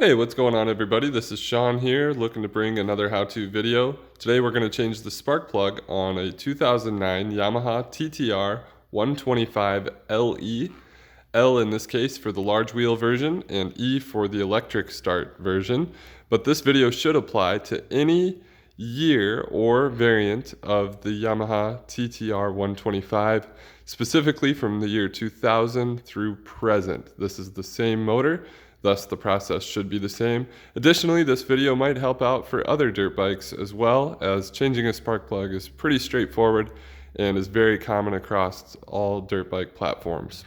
Hey, what's going on everybody? This is Sean here, looking to bring another how-to video. Today we're going to change the spark plug on a 2009 Yamaha TT-R125LE. L in this case for the large wheel version and E for the electric start version. But this video should apply to any year or variant of the Yamaha TT-R125, specifically from the year 2000 through present. This is the same motor. Thus, the process should be the same. Additionally, this video might help out for other dirt bikes as well, as changing a spark plug is pretty straightforward and is very common across all dirt bike platforms.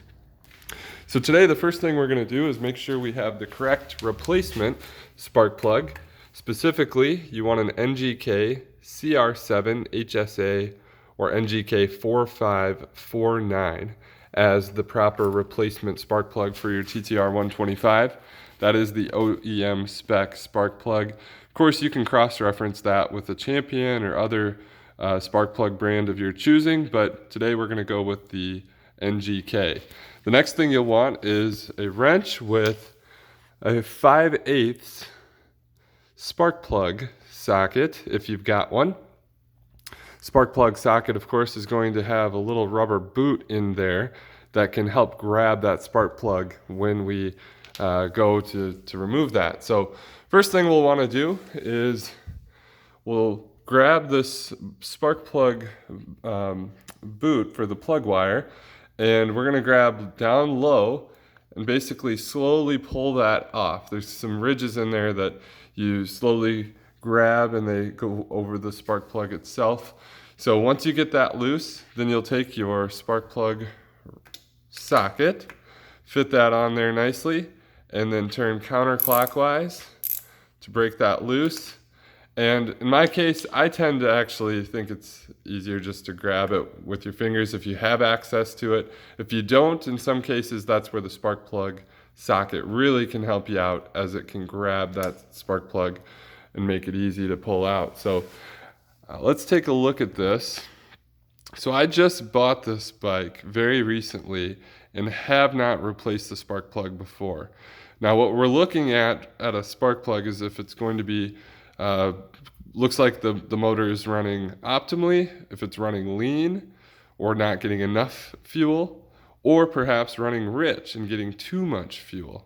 So today, the first thing we're going to do is make sure we have the correct replacement spark plug. Specifically, you want an NGK CR7 HSA or NGK 4549 as the proper replacement spark plug for your TT-R125. That is the OEM spec spark plug. Of course, you can cross-reference that with a Champion or other spark plug brand of your choosing, but today we're going to go with the NGK. The next thing you'll want is a wrench with a 5/8 spark plug socket, if you've got one. Spark plug socket, of course, is going to have a little rubber boot in there that can help grab that spark plug when we go to remove that. So first thing we'll want to do is we'll grab this spark plug boot for the plug wire, and we're going to grab down low and basically slowly pull that off. There's some ridges in there that you slowly grab and they go over the spark plug itself. So once you get that loose, then you'll take your spark plug socket, fit that on there nicely, and then turn counterclockwise to break that loose. And in my case, I tend to actually think it's easier just to grab it with your fingers if you have access to it. If you don't, in some cases, that's where the spark plug socket really can help you out, as it can grab that spark plug and make it easy to pull out. So let's take a look at this. So I just bought this bike very recently and have not replaced the spark plug before. Now what we're looking at a spark plug is if it's going to be, looks like the motor is running optimally, if it's running lean or not getting enough fuel, or perhaps running rich and getting too much fuel.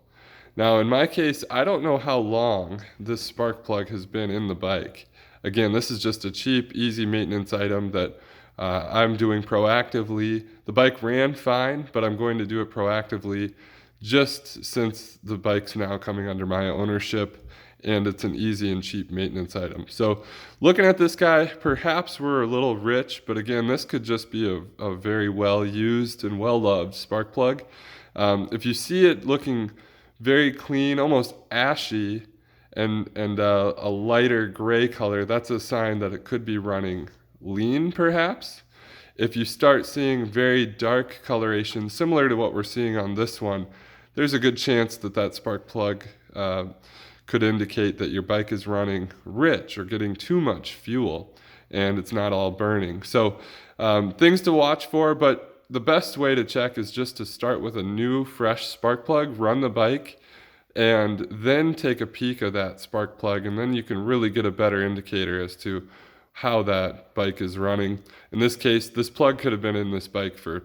Now in my case, I don't know how long this spark plug has been in the bike. Again, this is just a cheap, easy maintenance item that I'm doing proactively. The bike ran fine, but I'm going to do it proactively just since the bike's now coming under my ownership and it's an easy and cheap maintenance item. So looking at this guy, perhaps we're a little rich, but again, this could just be a very well used and well loved spark plug. If you see it looking very clean, almost ashy, and a lighter gray color, that's a sign that it could be running lean perhaps. If you start seeing very dark coloration, similar to what we're seeing on this one, there's a good chance that that spark plug could indicate that your bike is running rich or getting too much fuel and it's not all burning. So things to watch for, but the best way to check is just to start with a new fresh spark plug, run the bike, and then take a peek of that spark plug, and then you can really get a better indicator as to how that bike is running. In this case, this plug could have been in this bike for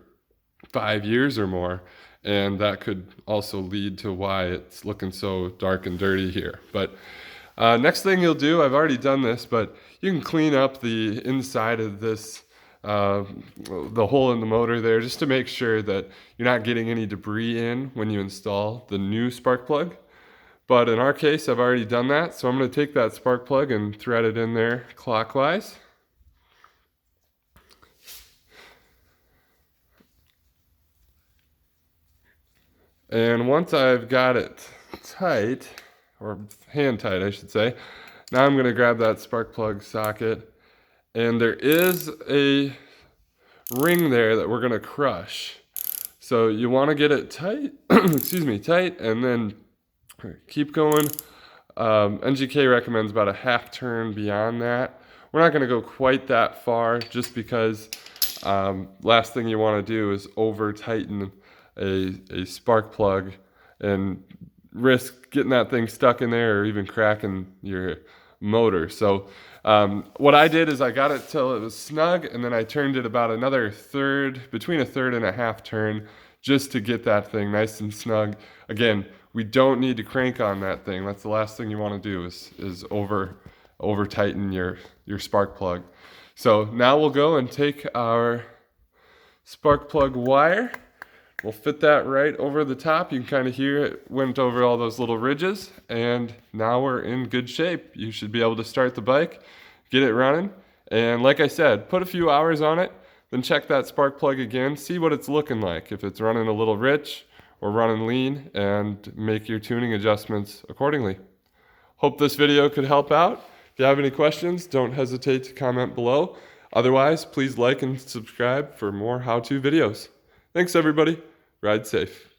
5 years or more, and that could also lead to why it's looking so dark and dirty here. But next thing you'll do, I've already done this, but you can clean up the inside of this, the hole in the motor there, just to make sure that you're not getting any debris in when you install the new spark plug. But in our case, I've already done that, so I'm going to take that spark plug and thread it in there clockwise. And once I've got it tight, or hand tight I should say, now I'm going to grab that spark plug socket, and there is a ring there that we're going to crush. So you want to get it tight, excuse me, tight, and then keep going. NGK recommends about a half turn beyond that. We're not going to go quite that far, just because last thing you want to do is over tighten a spark plug and risk getting that thing stuck in there or even cracking your motor. So what I did is I got it till it was snug, and then I turned it about another third, between a third and a half turn, just to get that thing nice and snug. Again, we don't need to crank on that thing. That's the last thing you want to do is over tighten your spark plug. So now we'll go and take our spark plug wire. We'll fit that right over the top. You can kind of hear it went over all those little ridges, and now we're in good shape. You should be able to start the bike, get it running, and like I said, put a few hours on it, then check that spark plug again, see what it's looking like, if it's running a little rich or running lean, and make your tuning adjustments accordingly. Hope this video could help out. If you have any questions, don't hesitate to comment below. Otherwise, please like and subscribe for more how-to videos. Thanks everybody. Ride safe.